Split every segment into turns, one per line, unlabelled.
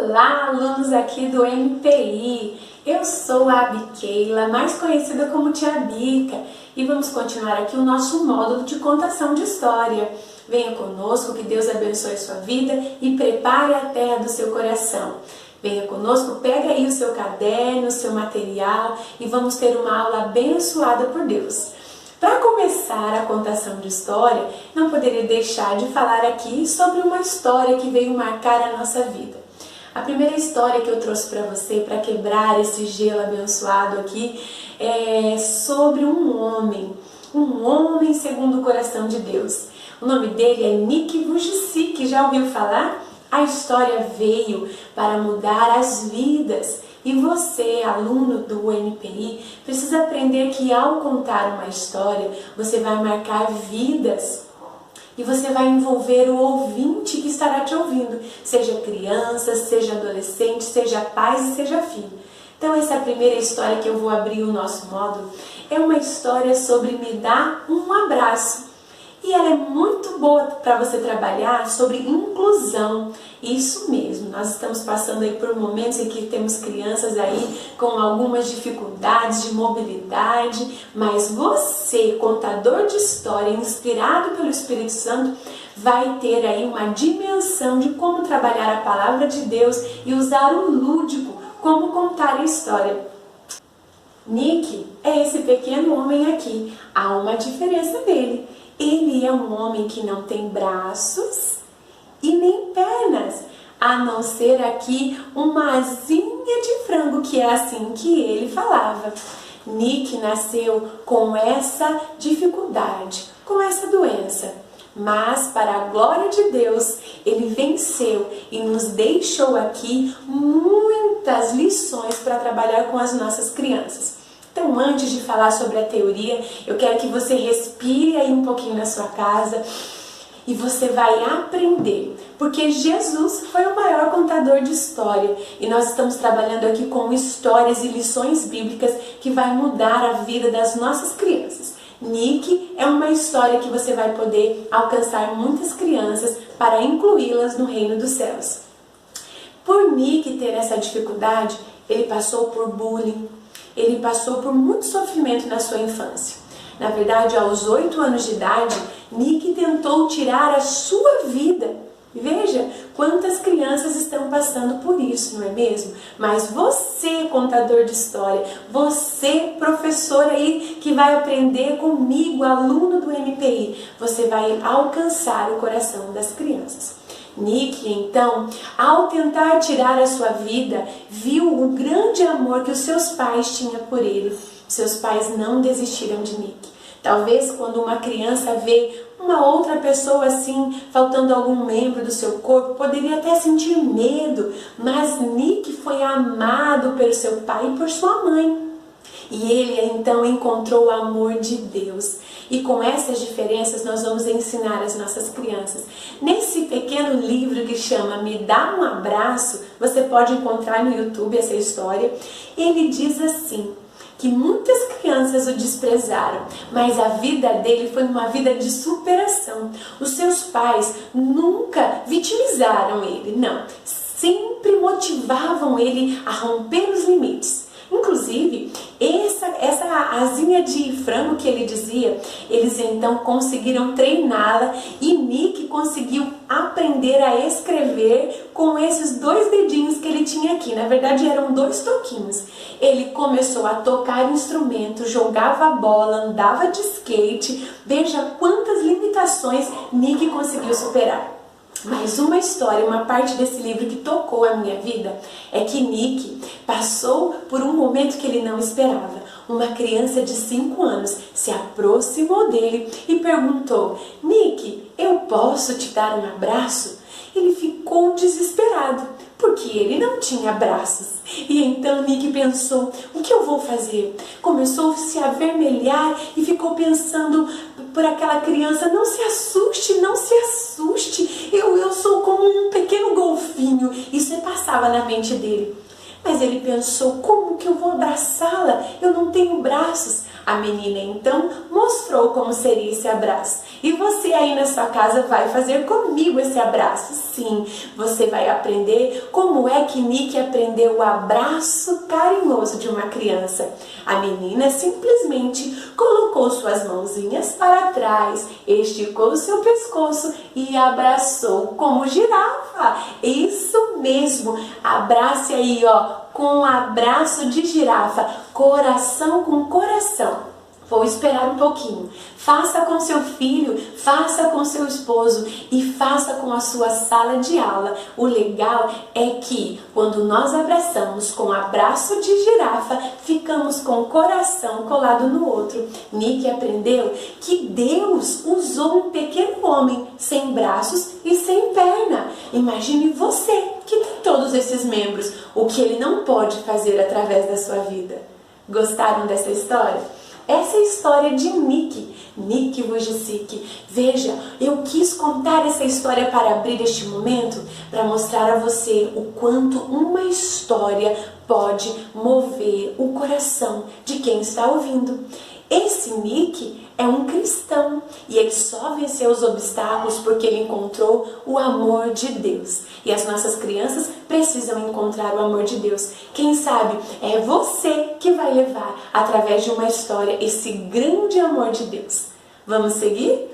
Olá, alunos aqui do MPI. Eu sou a Abiqueila, mais conhecida como Tia Bica, e vamos continuar aqui o nosso módulo de contação de história. Venha conosco, que Deus abençoe sua vida e prepare a terra do seu coração. Venha conosco, pega aí o seu caderno, o seu material e vamos ter uma aula abençoada por Deus. Para começar a contação de história, não poderia deixar de falar aqui sobre uma história que veio marcar a nossa vida. A primeira história que eu trouxe para você, para quebrar esse gelo abençoado aqui, é sobre um homem segundo o coração de Deus. O nome dele é Nick Vujicic, já ouviu falar? A história veio para mudar as vidas. E você, aluno do MPI, precisa aprender que ao contar uma história, você vai marcar vidas. E você vai envolver o ouvinte que estará te ouvindo, seja criança, seja adolescente, seja pai e seja filho. Então essa primeira história que eu vou abrir o nosso módulo é uma história sobre me dar um abraço. E ela é muito boa para você trabalhar sobre inclusão. Isso mesmo, nós estamos passando aí por momentos em que temos crianças aí com algumas dificuldades de mobilidade, mas você, contador de história, inspirado pelo Espírito Santo, vai ter aí uma dimensão de como trabalhar a palavra de Deus e usar o lúdico como contar a história. Nick é esse pequeno homem aqui, há uma diferença dele. Ele é um homem que não tem braços e nem pernas, a não ser aqui uma asinha de frango, que é assim que ele falava. Nick nasceu com essa dificuldade, com essa doença, mas para a glória de Deus, ele venceu e nos deixou aqui muitas lições para trabalhar com as nossas crianças. Então, antes de falar sobre a teoria, eu quero que você respire aí um pouquinho na sua casa e você vai aprender, porque Jesus foi o maior contador de história e nós estamos trabalhando aqui com histórias e lições bíblicas que vai mudar a vida das nossas crianças. Nick é uma história que você vai poder alcançar muitas crianças para incluí-las no reino dos céus. Por Nick ter essa dificuldade, ele passou por bullying. Ele passou por muito sofrimento na sua infância. Na verdade, aos 8 anos de idade, Nick tentou tirar a sua vida. Veja quantas crianças estão passando por isso, não é mesmo? Mas você, contador de história, você, professor aí que vai aprender comigo, aluno do MPI, você vai alcançar o coração das crianças. Nick, então, ao tentar tirar a sua vida, viu o grande amor que os seus pais tinham por ele. Seus pais não desistiram de Nick. Talvez quando uma criança vê uma outra pessoa assim, faltando algum membro do seu corpo, poderia até sentir medo, mas Nick foi amado pelo seu pai e por sua mãe. E ele então encontrou o amor de Deus. E com essas diferenças nós vamos ensinar as nossas crianças. Nesse pequeno livro que chama Me Dá um Abraço, você pode encontrar no YouTube essa história. Ele diz assim, que muitas crianças o desprezaram, mas a vida dele foi uma vida de superação. Os seus pais nunca vitimizaram ele, não. Sempre motivavam ele a romper os limites. Inclusive, essa asinha de frango que ele dizia, eles então conseguiram treiná-la e Nick conseguiu aprender a escrever com esses 2 dedinhos que ele tinha aqui. Na verdade, eram 2 toquinhos. Ele começou a tocar instrumento, jogava bola, andava de skate. Veja quantas limitações Nick conseguiu superar. Mas uma história, uma parte desse livro que tocou a minha vida é que Nick passou por um momento que ele não esperava. Uma criança de 5 anos se aproximou dele e perguntou: Nick, eu posso te dar um abraço? Ele ficou desesperado, porque ele não tinha braços. E então Nick pensou, o que eu vou fazer? Começou a se avermelhar e ficou pensando por aquela criança, não se assuste, não se assuste, eu sou como um pequeno golfinho. Isso passava na mente dele. Mas ele pensou, como que eu vou abraçá-la? Eu não tenho braços. A menina então mostrou como seria esse abraço. E você aí na sua casa vai fazer comigo esse abraço. Sim, você vai aprender como é que Nick aprendeu o abraço carinhoso de uma criança. A menina simplesmente colocou suas mãozinhas para trás, esticou seu pescoço e abraçou como girafa. Isso mesmo, abrace aí, ó, com um abraço de girafa, coração com coração. Vou esperar um pouquinho. Faça com seu filho, faça com seu esposo e faça com a sua sala de aula. O legal é que quando nós abraçamos com abraço de girafa, ficamos com o coração colado no outro. Nick aprendeu que Deus usou um pequeno homem sem braços e sem perna. Imagine você que tem todos esses membros, o que ele não pode fazer através da sua vida. Gostaram dessa história? Essa é a história de Nick Vujicic. Veja, eu quis contar essa história para abrir este momento, para mostrar a você o quanto uma história pode mover o coração de quem está ouvindo. Esse Nick é um cristão e ele só venceu os obstáculos porque ele encontrou o amor de Deus. E as nossas crianças precisam encontrar o amor de Deus. Quem sabe é você que vai levar, através de uma história, esse grande amor de Deus. Vamos seguir?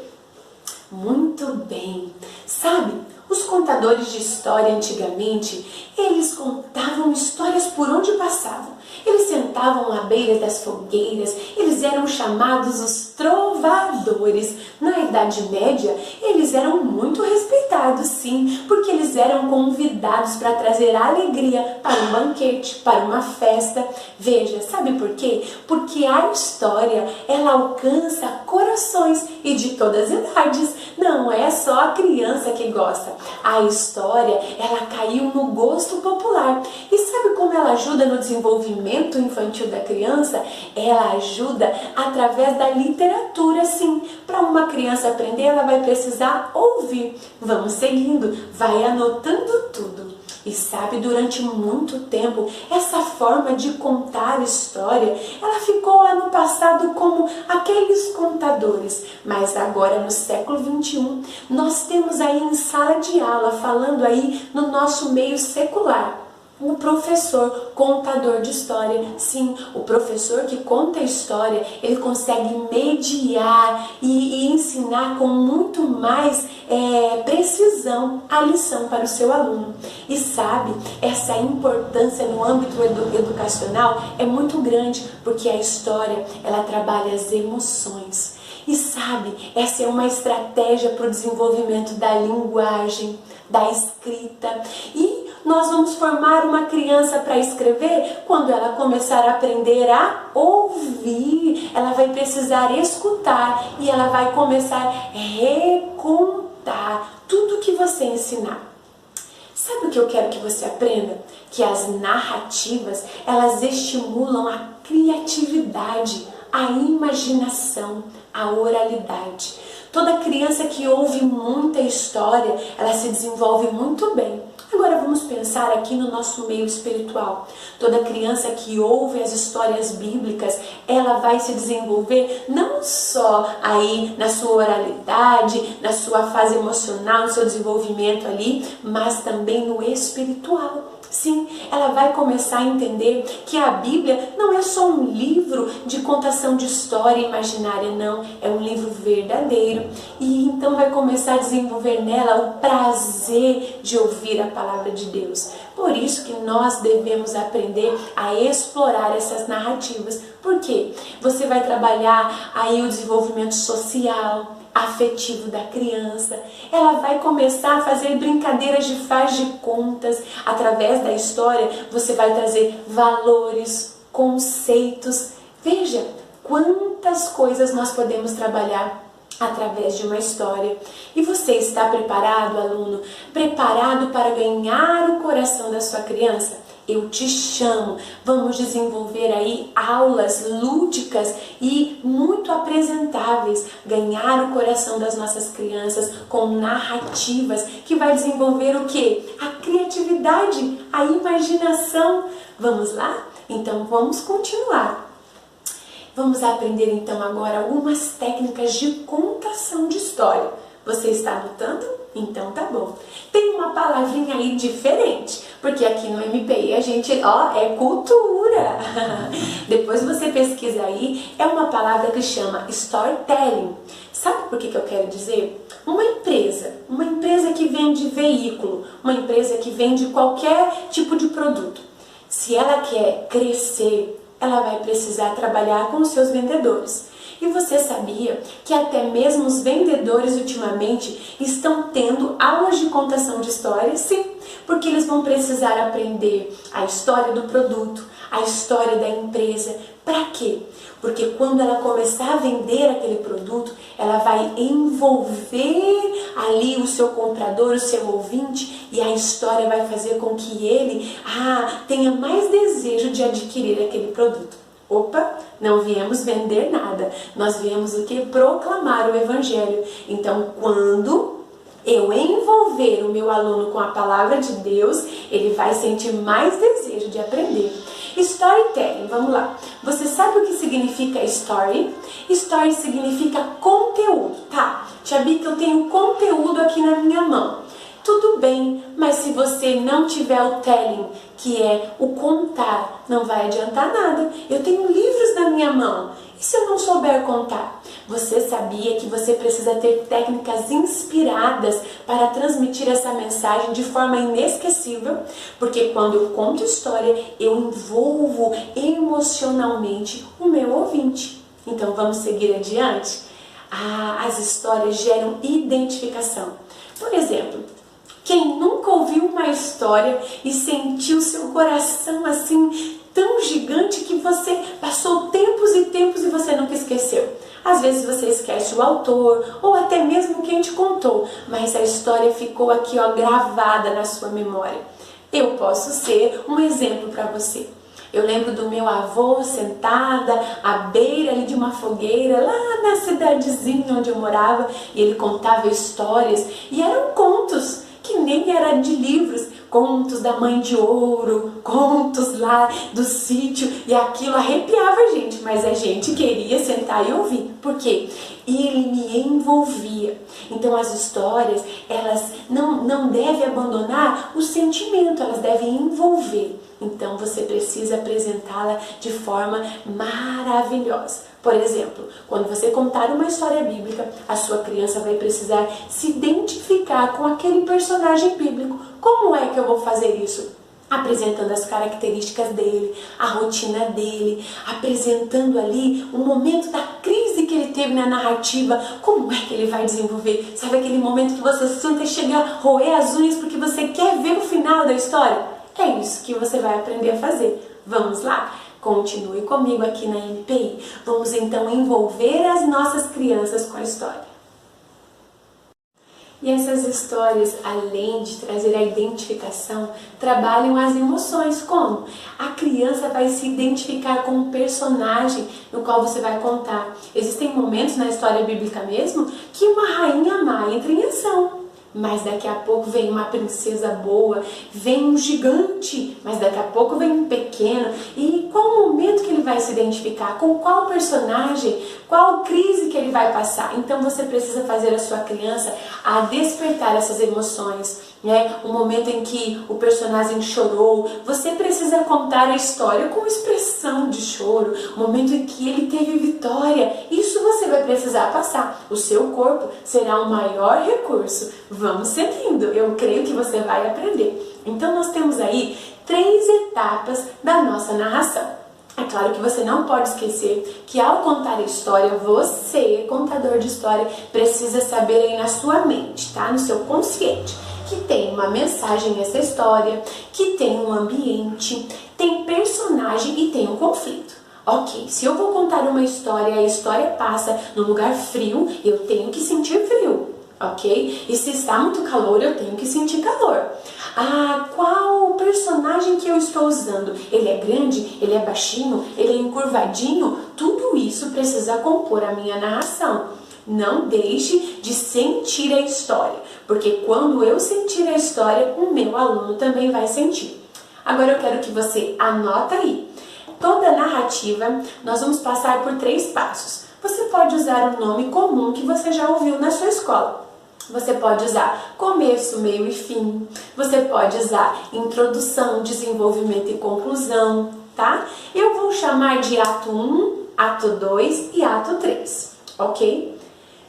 Muito bem. Sabe, os contadores de história antigamente, eles contavam histórias por onde passavam. Eles sentavam à beira das fogueiras, eles eram chamados os trovadores. Na Idade Média, eles eram muito respeitados, sim, porque eles eram convidados para trazer alegria para um banquete, para uma festa. Veja, sabe por quê? Porque a história, ela alcança corações e de todas as idades. Não é só a criança que gosta. A história, ela caiu no gosto popular. E sabe como ela ajuda no desenvolvimento infantil da criança? Ela ajuda através da literatura, sim. Para uma criança aprender, ela vai precisar ouvir. Vamos seguindo, vai anotando tudo. E sabe, durante muito tempo, essa forma de contar história, ela ficou lá no passado como aqueles contadores. Mas agora, no século XXI, nós temos aí em sala de aula, falando aí no nosso meio secular, o professor contador de história. Sim, o professor que conta a história, ele consegue mediar e ensinar com muito mais precisão a lição para o seu aluno. E sabe, essa importância no âmbito educacional é muito grande, porque a história, ela trabalha as emoções. E sabe, essa é uma estratégia para o desenvolvimento da linguagem, da escrita. E nós vamos formar uma criança para escrever quando ela começar a aprender a ouvir. Ela vai precisar escutar e ela vai começar a recontar tudo que você ensinar. Sabe o que eu quero que você aprenda? Que as narrativas, elas estimulam a criatividade, a imaginação, a oralidade. Toda criança que ouve muita história, ela se desenvolve muito bem. Agora vamos pensar aqui no nosso meio espiritual. Toda criança que ouve as histórias bíblicas, ela vai se desenvolver não só aí na sua oralidade, na sua fase emocional, no seu desenvolvimento ali, mas também no espiritual. Sim, ela vai começar a entender que a Bíblia não é só um livro de contação de história imaginária, não. É um livro verdadeiro. E então vai começar a desenvolver nela o prazer de ouvir a palavra de Deus. Por isso que nós devemos aprender a explorar essas narrativas. Por quê? Você vai trabalhar aí o desenvolvimento social, afetivo da criança. Ela vai começar a fazer brincadeiras de faz de contas. Através da história, você vai trazer valores, conceitos. Veja quantas coisas nós podemos trabalhar através de uma história. E você está preparado, aluno? Preparado para ganhar o coração da sua criança? Eu te chamo, vamos desenvolver aí aulas lúdicas e muito apresentáveis, ganhar o coração das nossas crianças com narrativas que vai desenvolver o quê? A criatividade, a imaginação. Vamos lá? Então vamos continuar. Vamos aprender então agora algumas técnicas de contação de história. Você está anotando? Então tá bom. Tem uma palavrinha aí diferente, porque aqui no MPI a gente, é cultura. Depois você pesquisa aí, é uma palavra que chama storytelling. Sabe por que eu quero dizer? Uma empresa que vende veículo, uma empresa que vende qualquer tipo de produto. Se ela quer crescer, ela vai precisar trabalhar com os seus vendedores. E você sabia que até mesmo os vendedores ultimamente estão tendo aulas de contação de histórias? Sim, porque eles vão precisar aprender a história do produto, a história da empresa. Para quê? Porque quando ela começar a vender aquele produto, ela vai envolver ali o seu comprador, o seu ouvinte, e a história vai fazer com que ele tenha mais desejo de adquirir aquele produto. Opa, não viemos vender nada, nós viemos o que? Proclamar o Evangelho. Então, quando eu envolver o meu aluno com a palavra de Deus, ele vai sentir mais desejo de aprender. Storytelling, vamos lá. Você sabe o que significa story? Story significa conteúdo, tá? Tia Bica, eu tenho conteúdo aqui na minha mão. Tudo bem, mas se você não tiver o telling, que é o contar, não vai adiantar nada. Eu tenho livros na minha mão. E se eu não souber contar? Você sabia que você precisa ter técnicas inspiradas para transmitir essa mensagem de forma inesquecível? Porque quando eu conto história, eu envolvo emocionalmente o meu ouvinte. Então vamos seguir adiante? As histórias geram identificação. Por exemplo, quem nunca ouviu uma história e sentiu seu coração assim tão gigante que você passou tempos e tempos e você nunca esqueceu? Às vezes você esquece o autor ou até mesmo quem te contou, mas a história ficou aqui gravada na sua memória. Eu posso ser um exemplo para você. Eu lembro do meu avô sentada à beira ali de uma fogueira, lá na cidadezinha onde eu morava, e ele contava histórias, e eram contos, que nem era de livros, contos da Mãe de Ouro, contos lá do sítio, e aquilo arrepiava a gente, mas a gente queria sentar e ouvir. Por quê? Ele me envolvia. Então as histórias, elas não devem abandonar o sentimento, elas devem envolver. Então você precisa apresentá-la de forma maravilhosa. Por exemplo, quando você contar uma história bíblica, a sua criança vai precisar se identificar com aquele personagem bíblico. Como é que eu vou fazer isso? Apresentando as características dele, a rotina dele, apresentando ali o momento da crise que ele teve na narrativa, como é que ele vai desenvolver. Sabe aquele momento que você senta e chega a roer as unhas porque você quer ver o final da história? É isso que você vai aprender a fazer. Vamos lá? Continue comigo aqui na MPI. Vamos então envolver as nossas crianças com a história. E essas histórias, além de trazer a identificação, trabalham as emoções. Como? A criança vai se identificar com o personagem no qual você vai contar. Existem momentos na história bíblica mesmo que uma rainha má entra em ação. Mas daqui a pouco vem uma princesa boa, vem um gigante, mas daqui a pouco vem um pequeno. E qual o momento que ele vai se identificar? Com qual personagem? Qual crise que ele vai passar? Então você precisa fazer a sua criança a despertar essas emoções. O momento em que o personagem chorou, você precisa contar a história com expressão de choro. O momento em que ele teve vitória, isso você vai precisar passar. O seu corpo será o maior recurso. Vamos seguindo, eu creio que você vai aprender. Então nós temos aí 3 etapas da nossa narração. É claro que você não pode esquecer que ao contar a história, você, contador de história, precisa saber aí na sua mente, tá? No seu consciente, que tem uma mensagem nessa história, que tem um ambiente, tem personagem e tem um conflito. Ok, se eu vou contar uma história e a história passa num lugar frio, eu tenho que sentir frio, ok? E se está muito calor, eu tenho que sentir calor. Qual personagem que eu estou usando? Ele é grande? Ele é baixinho? Ele é encurvadinho? Tudo isso precisa compor a minha narração. Não deixe de sentir a história, porque quando eu sentir a história, o meu aluno também vai sentir. Agora eu quero que você anota aí. Toda narrativa nós vamos passar por 3 passos. Você pode usar um nome comum que você já ouviu na sua escola. Você pode usar começo, meio e fim. Você pode usar introdução, desenvolvimento e conclusão, tá? Eu vou chamar de ato 1, ato 2 e ato 3, ok?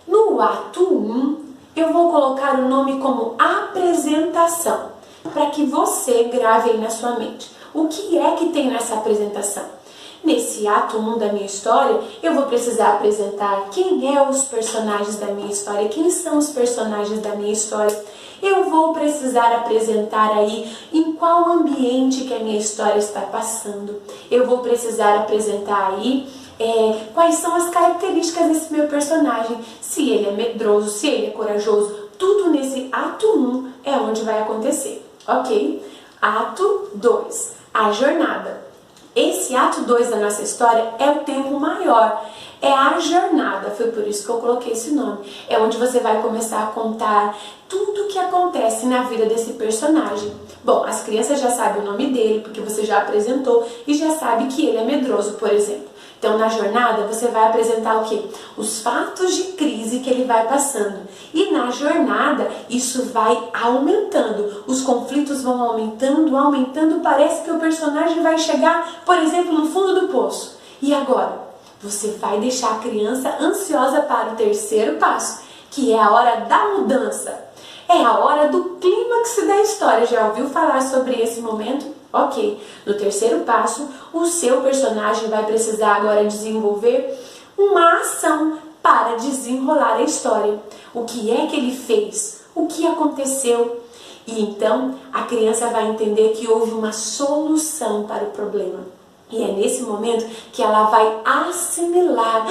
No ato 1, eu vou colocar o nome como apresentação, para que você grave aí na sua mente. O que é que tem nessa apresentação? Nesse ato 1 da minha história, eu vou precisar apresentar quem é os personagens da minha história, quem são os personagens da minha história. Eu vou precisar apresentar aí em qual ambiente que a minha história está passando. Eu vou precisar apresentar aí quais são as características desse meu personagem, se ele é medroso, se ele é corajoso. Tudo nesse ato 1 é onde vai acontecer, ok? Ato 2, a jornada. Esse ato 2 da nossa história é o tempo maior, é a jornada, foi por isso que eu coloquei esse nome. É onde você vai começar a contar tudo o que acontece na vida desse personagem. Bom, as crianças já sabem o nome dele, porque você já apresentou, e já sabe que ele é medroso, por exemplo. Então, na jornada, você vai apresentar o quê? Os fatos de crise que ele vai passando. E na jornada, isso vai aumentando. Os conflitos vão aumentando, aumentando. Parece que o personagem vai chegar, por exemplo, no fundo do poço. E agora? Você vai deixar a criança ansiosa para o 3º passo, que é a hora da mudança. É a hora do clímax da história. Já ouviu falar sobre esse momento? Ok, no 3º passo, o seu personagem vai precisar agora desenvolver uma ação para desenrolar a história. O que é que ele fez? O que aconteceu? E então a criança vai entender que houve uma solução para o problema. E é nesse momento que ela vai assimilar.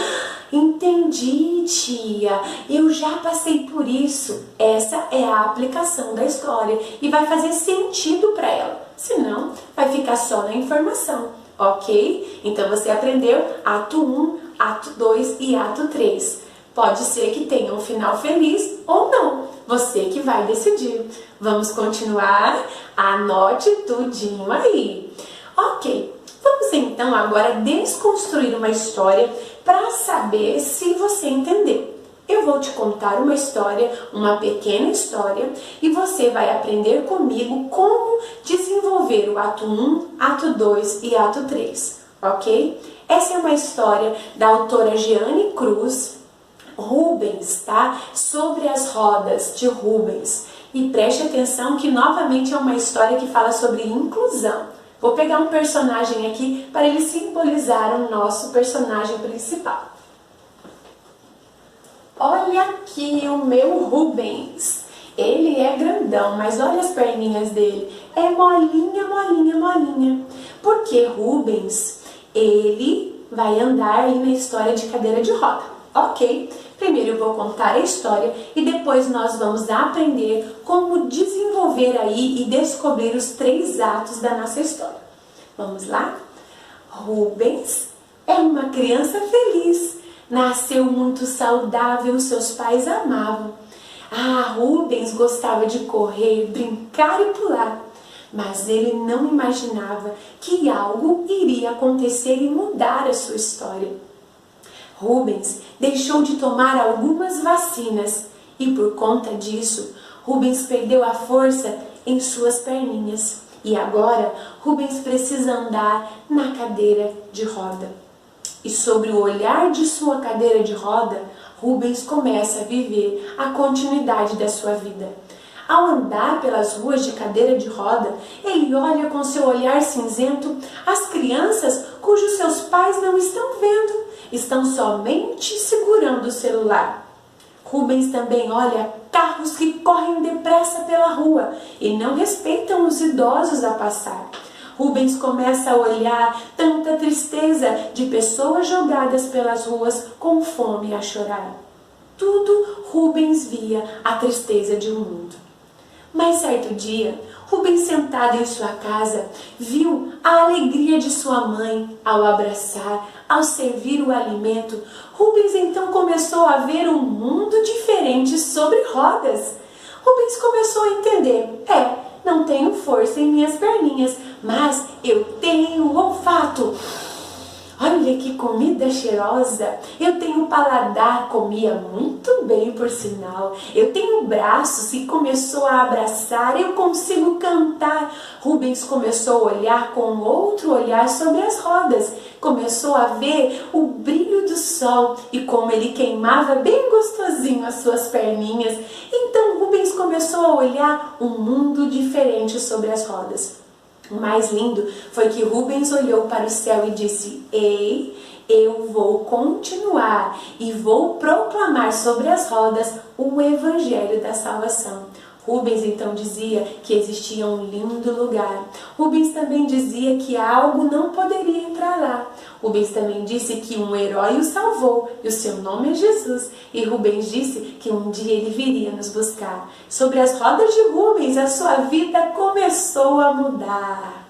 Entendi, tia, eu já passei por isso. Essa é a aplicação da história e vai fazer sentido para ela. Senão, vai ficar só na informação, ok? Então você aprendeu ato 1, ato 2 e ato 3. Pode ser que tenha um final feliz ou não. Você que vai decidir. Vamos continuar? Anote tudinho aí. Ok. Vamos então agora desconstruir uma história para saber se você entendeu. Eu vou te contar uma história, uma pequena história, e você vai aprender comigo como desenvolver o ato 1, ato 2 e ato 3, ok? Essa é uma história da autora Jeane Cruz Rubens, tá? Sobre as rodas de Rubens. E preste atenção que novamente é uma história que fala sobre inclusão. Vou pegar um personagem aqui para ele simbolizar o nosso personagem principal. Olha aqui o meu Rubens. Ele é grandão, mas olha as perninhas dele. É molinha, molinha, molinha. Porque Rubens, ele vai andar aí na história de cadeira de roda. Ok? Primeiro eu vou contar a história e depois nós vamos aprender como desenvolver aí e descobrir os 3 atos da nossa história. Vamos lá? Rubens é uma criança feliz. Nasceu muito saudável, seus pais amavam. Rubens gostava de correr, brincar e pular. Mas ele não imaginava que algo iria acontecer e mudar a sua história. Rubens deixou de tomar algumas vacinas e por conta disso, Rubens perdeu a força em suas perninhas. E agora, Rubens precisa andar na cadeira de roda. E sobre o olhar de sua cadeira de roda, Rubens começa a viver a continuidade da sua vida. Ao andar pelas ruas de cadeira de roda, ele olha com seu olhar cinzento as crianças cujos seus pais não estão vendo, estão somente segurando o celular. Rubens também olha carros que correm depressa pela rua e não respeitam os idosos a passar. Rubens começa a olhar tanta tristeza de pessoas jogadas pelas ruas com fome a chorar. Tudo Rubens via a tristeza de um mundo. Mas certo dia, Rubens sentado em sua casa, viu a alegria de sua mãe ao abraçar, ao servir o alimento. Rubens então começou a ver um mundo diferente sobre rodas. Rubens começou a entender, não tenho força em minhas perninhas, mas eu tenho olfato. Olha que comida cheirosa! Eu tenho paladar, comia muito bem por sinal. Eu tenho braços e começou a abraçar, eu consigo cantar. Rubens começou a olhar com outro olhar sobre as rodas. Começou a ver o brilho do sol e como ele queimava bem gostosinho as suas perninhas. Então Rubens começou a olhar um mundo diferente sobre as rodas. O mais lindo foi que Rubens olhou para o céu e disse: ei, eu vou continuar e vou proclamar sobre as rodas o evangelho da salvação. Rubens então dizia que existia um lindo lugar. Rubens também dizia que algo não poderia entrar lá. Rubens também disse que um herói o salvou e o seu nome é Jesus. E Rubens disse que um dia ele viria nos buscar. Sobre as rodas de Rubens, a sua vida começou a mudar.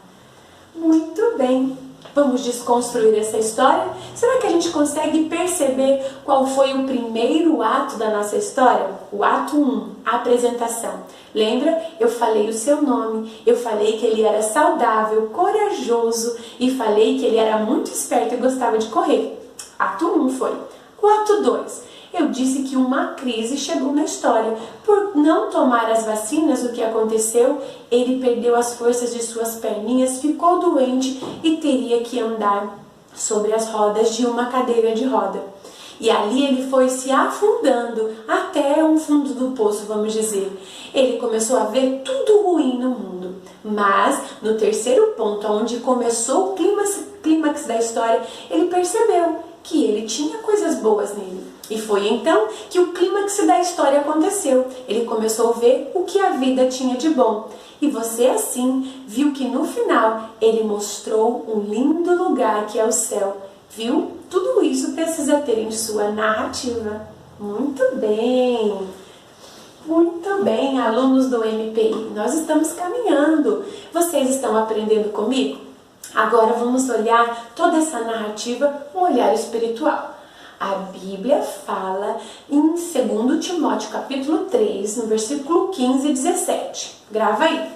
Muito bem. Vamos desconstruir essa história? Será que a gente consegue perceber qual foi o primeiro ato da nossa história? O ato 1, a apresentação. Lembra? Eu falei o seu nome, eu falei que ele era saudável, corajoso e falei que ele era muito esperto e gostava de correr. Ato 1 foi. O ato 2. Eu disse que uma crise chegou na história. Por não tomar as vacinas, o que aconteceu? Ele perdeu as forças de suas perninhas, ficou doente e teria que andar sobre as rodas de uma cadeira de roda. E ali ele foi se afundando até o fundo do poço, vamos dizer. Ele começou a ver tudo ruim no mundo. Mas, no terceiro ponto, onde começou o clímax da história, ele percebeu que ele tinha coisas boas nele. E foi então que o clímax da história aconteceu. Ele começou a ver o que a vida tinha de bom. E você assim viu que no final ele mostrou um lindo lugar que é o céu. Viu? Tudo isso precisa ter em sua narrativa. Muito bem! Muito bem, alunos do MPI. Nós estamos caminhando. Vocês estão aprendendo comigo? Agora vamos olhar toda essa narrativa com um olhar espiritual. A Bíblia fala em 2 Timóteo capítulo 3, no versículo 15 e 17. Grava aí.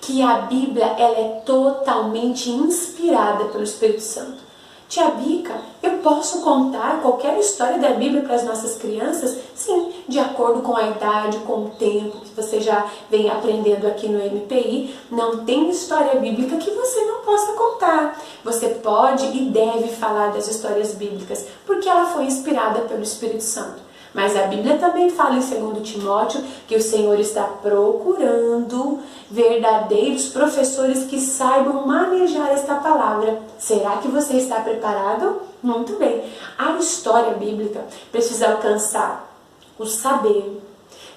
Que a Bíblia ela é totalmente inspirada pelo Espírito Santo. Tia Bica, eu posso contar qualquer história da Bíblia para as nossas crianças? Sim, de acordo com a idade, com o tempo que você já vem aprendendo aqui no MPI, não tem história bíblica que você não possa contar. Você pode e deve falar das histórias bíblicas, porque ela foi inspirada pelo Espírito Santo. Mas a Bíblia também fala em 2 Timóteo que o Senhor está procurando verdadeiros professores que saibam manejar esta palavra. Será que você está preparado? Muito bem. A história bíblica precisa alcançar o saber,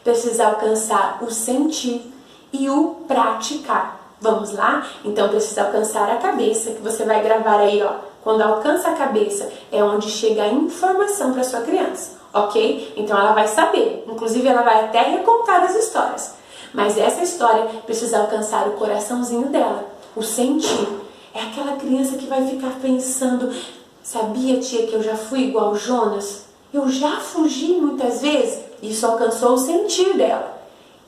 precisa alcançar o sentir e o praticar. Vamos lá? Então precisa alcançar a cabeça, que você vai gravar aí, ó. Quando alcança a cabeça, é onde chega a informação para sua criança. Ok? Então ela vai saber, inclusive ela vai até recontar as histórias. Mas essa história precisa alcançar o coraçãozinho dela, o sentir. É aquela criança que vai ficar pensando: sabia, tia, que eu já fui igual Jonas? Eu já fugi muitas vezes? Isso alcançou o sentir dela.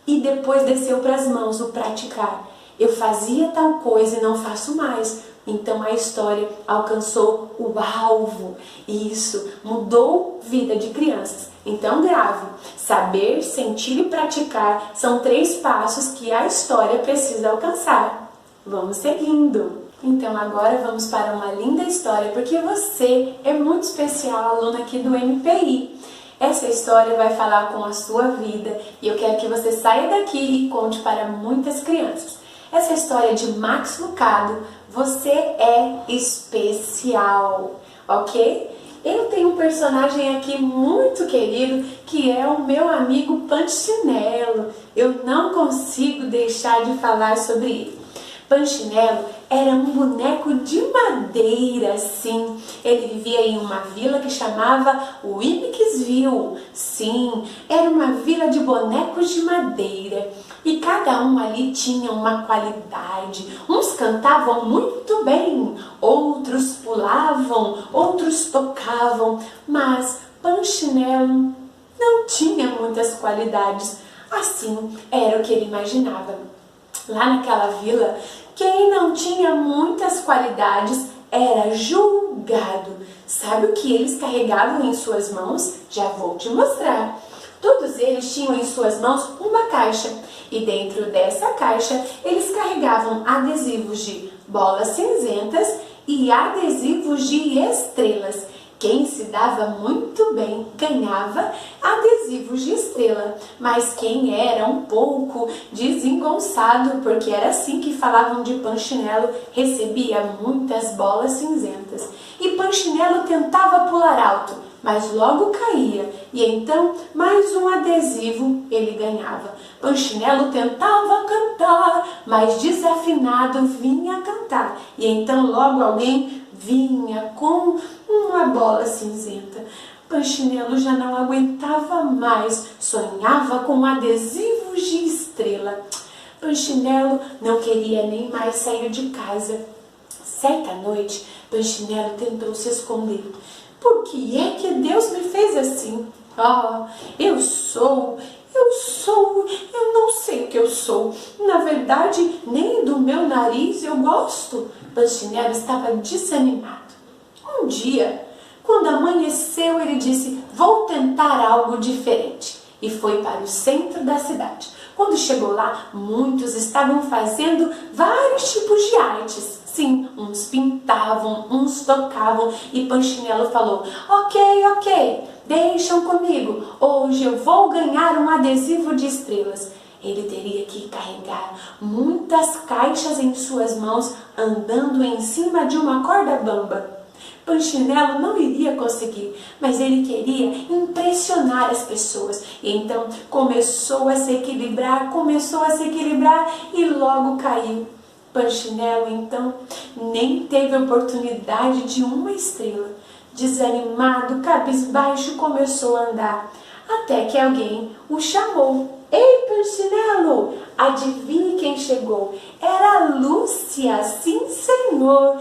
E depois desceu para as mãos o praticar. Eu fazia tal coisa e não faço mais. Então a história alcançou o alvo e isso mudou a vida de crianças. Então grave, saber, sentir e praticar são 3 passos que a história precisa alcançar. Vamos seguindo. Então agora vamos para uma linda história, porque você é muito especial, aluna aqui do MPI. Essa história vai falar com a sua vida e eu quero que você saia daqui e conte para muitas crianças. Essa história de Max Lucado, você é especial, ok? Eu tenho um personagem aqui muito querido, que é o meu amigo Panchinelo. Eu não consigo deixar de falar sobre ele. Panchinelo era um boneco de madeira, sim. Ele vivia em uma vila que chamava Winicksville. Sim, era uma vila de bonecos de madeira. E cada um ali tinha uma qualidade. Uns cantavam muito bem, outros pulavam, outros tocavam. Mas Panchinelo não tinha muitas qualidades. Assim era o que ele imaginava. Lá naquela vila, quem não tinha muitas qualidades era julgado. Sabe o que eles carregavam em suas mãos? Já vou te mostrar. Todos eles tinham em suas mãos uma caixa e dentro dessa caixa eles carregavam adesivos de bolas cinzentas e adesivos de estrelas. Quem se dava muito bem ganhava adesivos de estrela, mas quem era um pouco desengonçado, porque era assim que falavam de Panchinelo, recebia muitas bolas cinzentas. E Panchinelo tentava pular alto, mas logo caía, e então mais um adesivo ele ganhava. Panchinelo tentava cantar, mas desafinado vinha cantar, e então logo alguém vinha com uma bola cinzenta. Panchinelo já não aguentava mais, sonhava com adesivos de estrela. Panchinelo não queria nem mais sair de casa. Certa noite, Panchinelo tentou se esconder. Por que é que Deus me fez assim? Eu não sei o que eu sou. Na verdade, nem do meu nariz eu gosto. Panchinelo estava desanimado. Um dia, quando amanheceu, ele disse: vou tentar algo diferente. E foi para o centro da cidade. Quando chegou lá, muitos estavam fazendo vários tipos de artes. Sim, uns pintavam, uns tocavam, e Panchinelo falou: ok, deixam comigo, hoje eu vou ganhar um adesivo de estrelas. Ele teria que carregar muitas caixas em suas mãos, andando em cima de uma corda bamba. Panchinelo não iria conseguir, mas ele queria impressionar as pessoas. E então começou a se equilibrar e logo caiu. Panchinelo então nem teve oportunidade de uma estrela. Desanimado, cabisbaixo, começou a andar, até que alguém o chamou. Ei, Panchinelo, adivinhe quem chegou? Era Lúcia, sim senhor,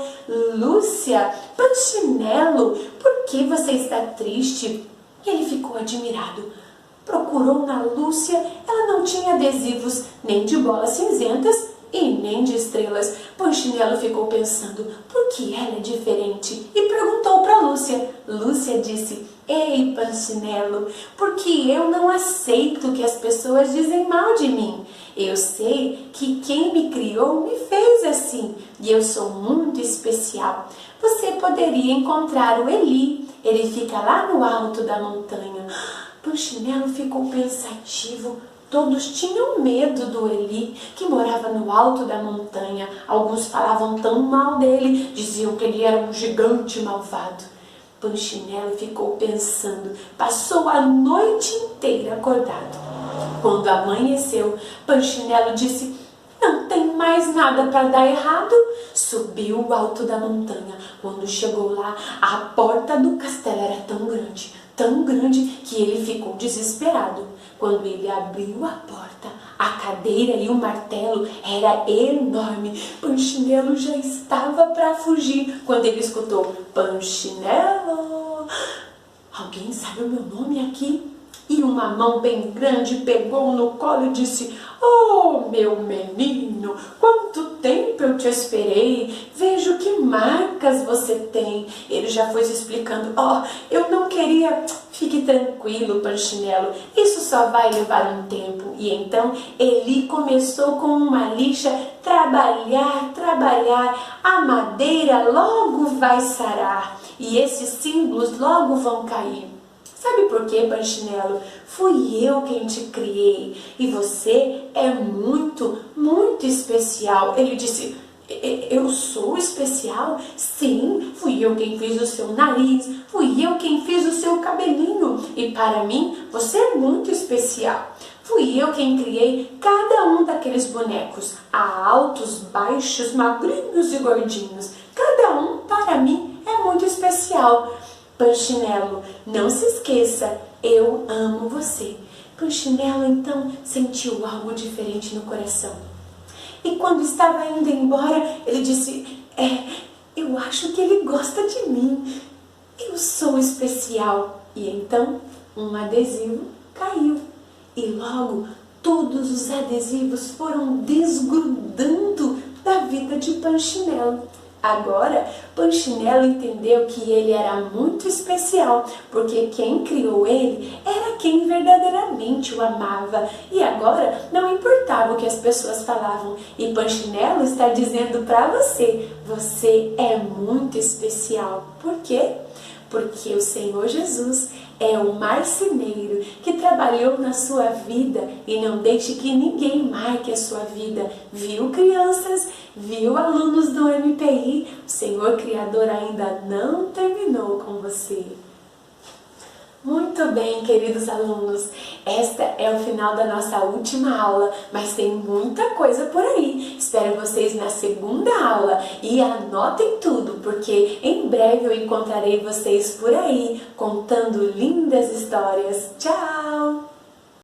Lúcia. Panchinelo, por que você está triste? E ele ficou admirado. Procurou na Lúcia, ela não tinha adesivos nem de bolas cinzentas e nem de estrelas. Panchinelo ficou pensando, por que ela é diferente? E perguntou para Lúcia. Lúcia disse: ei, Panchinelo, porque eu não aceito que as pessoas dizem mal de mim. Eu sei que quem me criou me fez assim, e eu sou muito especial. Você poderia encontrar o Eli, ele fica lá no alto da montanha. Panchinelo ficou pensativo. Todos tinham medo do Eli, que morava no alto da montanha. Alguns falavam tão mal dele, diziam que ele era um gigante malvado. Panchinelo ficou pensando, passou a noite inteira acordado. Quando amanheceu, Panchinelo disse: não tem mais nada para dar errado. Subiu o alto da montanha. Quando chegou lá, a porta do castelo era tão grande que ele ficou desesperado. Quando ele abriu a porta, a cadeira e o martelo era enorme. Panchinelo já estava para fugir quando ele escutou: Panchinelo, alguém sabe o meu nome aqui? E uma mão bem grande pegou no colo e disse: oh, meu menino, quanto tempo eu te esperei, vejo que marcas você tem. Ele já foi se explicando: eu não queria. Fique tranquilo, Panchinelo, isso só vai levar um tempo. E então Eli começou com uma lixa, trabalhar, a madeira logo vai sarar e esses símbolos logo vão cair. Sabe por quê, Panchinelo? Fui eu quem te criei e você é muito, muito especial. Ele disse: eu sou especial? Sim, fui eu quem fiz o seu nariz, fui eu quem fiz o seu cabelinho e para mim você é muito especial. Fui eu quem criei cada um daqueles bonecos, altos, baixos, magrinhos e gordinhos. Cada um para mim é muito especial. Panchinelo, não se esqueça, eu amo você. Panchinelo então sentiu algo diferente no coração. E quando estava indo embora, ele disse: eu acho que ele gosta de mim. Eu sou especial. E então um adesivo caiu. E logo todos os adesivos foram desgrudando da vida de Panchinelo. Agora, Panchinelo entendeu que ele era muito especial, porque quem criou ele era quem verdadeiramente o amava. E agora não importava o que as pessoas falavam. E Panchinelo está dizendo para você, você é muito especial. Por quê? Porque o Senhor Jesus é o marceneiro que trabalhou na sua vida e não deixe que ninguém marque a sua vida. Viu, crianças? Viu, alunos do MPI? O Senhor Criador ainda não terminou com você. Muito bem, queridos alunos, esta é o final da nossa última aula, mas tem muita coisa por aí. Espero vocês na segunda aula e anotem tudo, porque em breve eu encontrarei vocês por aí, contando lindas histórias. Tchau!